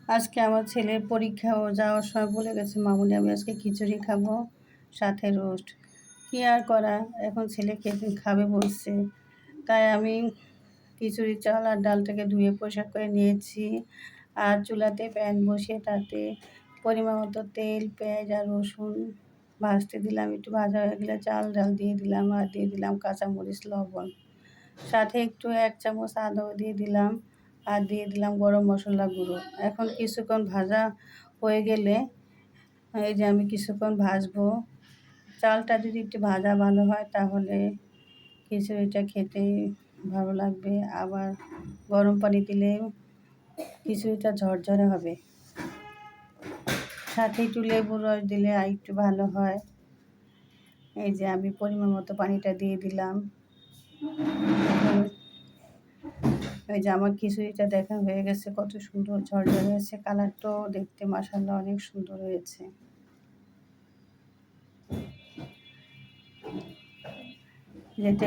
আজকে আমার ছেলের পরীক্ষা, ও যাওয়ার সময় বলে গেছে, মামুনি আমি আজকে খিচুড়ি খাবো সাথে রোস্ট। কী আর করা, এখন ছেলে খেতে খাবে বলছে, তাই আমি খিচুড়ি চাল আর ডালটাকে ধুয়ে পরিষ্কার করে নিয়েছি। আর চুলাতে প্যান বসিয়ে তাতে পরিমাণ মতো তেল, পেঁয়াজ আর রসুন ভাজতে দিলাম। একটু ভাজা হয়ে গেলে চাল ডাল দিয়ে দিলাম, আর দিয়ে দিলাম কাঁচামরিচ, লবণ, সাথে একটু 1 চামচ আদাও দিয়ে দিলাম, আর দিয়ে দিলাম গরম মশলা গুঁড়ো। এখন কিছুক্ষণ ভাজা হয়ে গেলে এই যে আমি কিছুক্ষণ ভাজবো। চালটা যদি একটু ভাজা ভালো হয় তাহলে খিচুড়িটা খেতে ভালো লাগবে, আবার গরম পানি দিলে খিচুড়িটা ঝরঝরে হবে। সাথে একটু লেবুর রস দিলে আর একটু ভালো হয়। এই যে আমি পরিমাণ মতো পানিটা দিয়ে দিলাম। এই যে আমার খিচুড়িটা দেখা হয়ে গেছে, কত সুন্দর ঝরঝরে হয়েছে, কালারটাও দেখতে মাশাআল্লাহ অনেক সুন্দর হয়েছে। যেতে